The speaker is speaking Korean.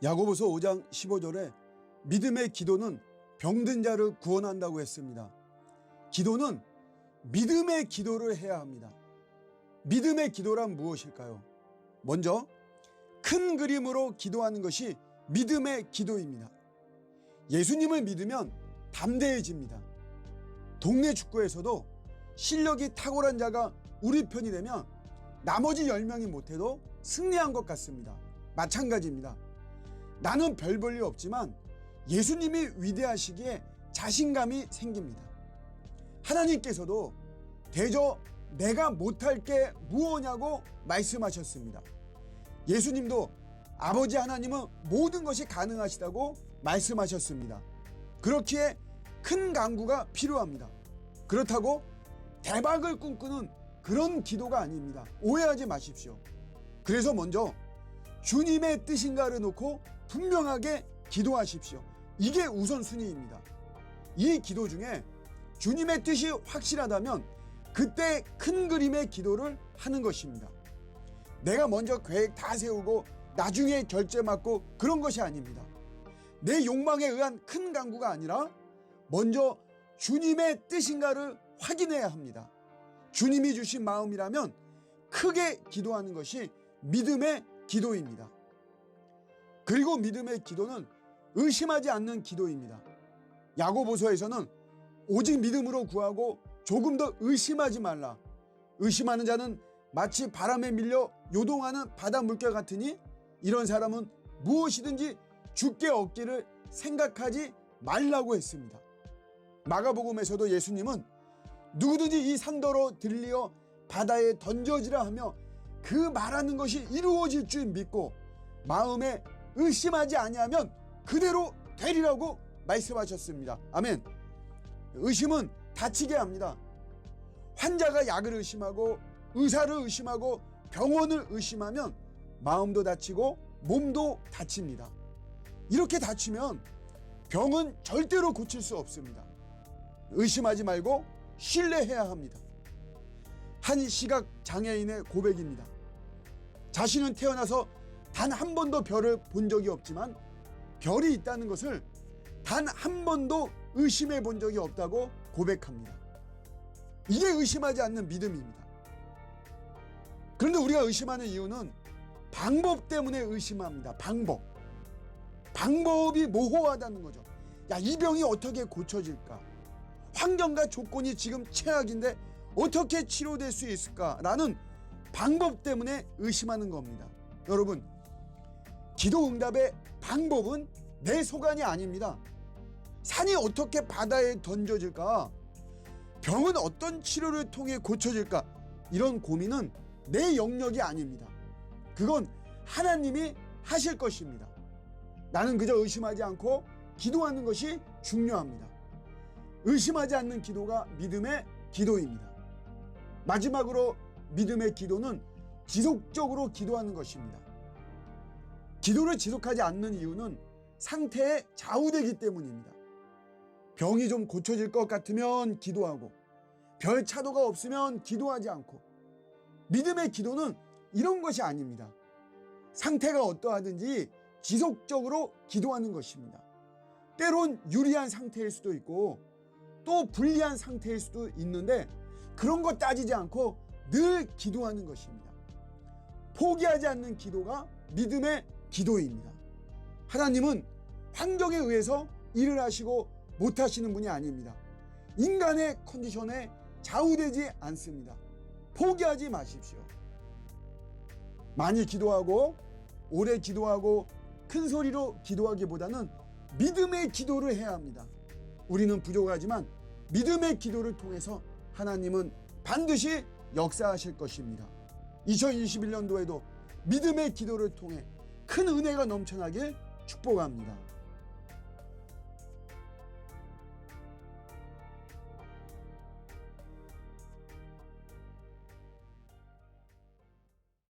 야고보서 5장 15절에 믿음의 기도는 병든 자를 구원한다고 했습니다. 기도는 믿음의 기도를 해야 합니다. 믿음의 기도란 무엇일까요? 먼저 큰 그림으로 기도하는 것이 믿음의 기도입니다. 예수님을 믿으면 담대해집니다. 동네 축구에서도 실력이 탁월한 자가 우리 편이 되면 나머지 10명이 못해도 승리한 것 같습니다. 마찬가지입니다. 나는 별 볼 일 없지만 예수님이 위대하시기에 자신감이 생깁니다. 하나님께서도 대저 내가 못할 게 무엇냐고 말씀하셨습니다. 예수님도 아버지 하나님은 모든 것이 가능하시다고 말씀하셨습니다. 그렇기에 큰 간구가 필요합니다. 그렇다고 대박을 꿈꾸는 그런 기도가 아닙니다. 오해하지 마십시오. 그래서 먼저 주님의 뜻인가를 놓고 분명하게 기도하십시오. 이게 우선순위입니다. 이 기도 중에 주님의 뜻이 확실하다면 그때 큰 그림의 기도를 하는 것입니다. 내가 먼저 계획 다 세우고 나중에 결제 맞고 그런 것이 아닙니다. 내 욕망에 의한 큰 간구가 아니라 먼저 주님의 뜻인가를 확인해야 합니다. 주님이 주신 마음이라면 크게 기도하는 것이 믿음의 기도입니다. 그리고 믿음의 기도는 의심하지 않는 기도입니다. 야고보서에서는 오직 믿음으로 구하고 조금 더 의심하지 말라. 의심하는 자는 마치 바람에 밀려 요동하는 바다 물결 같으니 이런 사람은 무엇이든지 주께 얻기를 생각하지 말라고 했습니다. 마가복음에서도 예수님은 누구든지 이 산더러 들리어 바다에 던져지라 하며 그 말하는 것이 이루어질 줄 믿고 마음에 의심하지 아니하면 그대로 되리라고 말씀하셨습니다. 아멘. 의심은 다치게 합니다. 환자가 약을 의심하고 의사를 의심하고 병원을 의심하면 마음도 다치고 몸도 다칩니다. 이렇게 다치면 병은 절대로 고칠 수 없습니다. 의심하지 말고 신뢰해야 합니다. 한 시각 장애인의 고백입니다. 자신은 태어나서 단 한 번도 별을 본 적이 없지만 별이 있다는 것을 단 한 번도 의심해 본 적이 없다고 고백합니다. 이게 의심하지 않는 믿음입니다. 그런데 우리가 의심하는 이유는 방법 때문에 의심합니다. 방법이 모호하다는 거죠. 야, 이 병이 어떻게 고쳐질까? 환경과 조건이 지금 최악인데 어떻게 치료될 수 있을까라는 방법 때문에 의심하는 겁니다. 여러분, 기도 응답의 방법은 내 소관이 아닙니다. 산이 어떻게 바다에 던져질까? 병은 어떤 치료를 통해 고쳐질까? 이런 고민은 내 영역이 아닙니다. 그건 하나님이 하실 것입니다. 나는 그저 의심하지 않고 기도하는 것이 중요합니다. 의심하지 않는 기도가 믿음의 기도입니다. 마지막으로 믿음의 기도는 지속적으로 기도하는 것입니다. 기도를 지속하지 않는 이유는 상태에 좌우되기 때문입니다. 병이 좀 고쳐질 것 같으면 기도하고 별 차도가 없으면 기도하지 않고 믿음의 기도는 이런 것이 아닙니다. 상태가 어떠하든지 지속적으로 기도하는 것입니다. 때론 유리한 상태일 수도 있고 또 불리한 상태일 수도 있는데 그런 거 따지지 않고 늘 기도하는 것입니다. 포기하지 않는 기도가 믿음의 기도입니다. 하나님은 환경에 의해서 일을 하시고 못하시는 분이 아닙니다. 인간의 컨디션에 좌우되지 않습니다. 포기하지 마십시오. 많이 기도하고 오래 기도하고 큰 소리로 기도하기보다는 믿음의 기도를 해야 합니다. 우리는 부족하지만 믿음의 기도를 통해서 하나님은 반드시 역사하실 것입니다. 2021년도에도 믿음의 기도를 통해 큰 은혜가 넘쳐나길 축복합니다.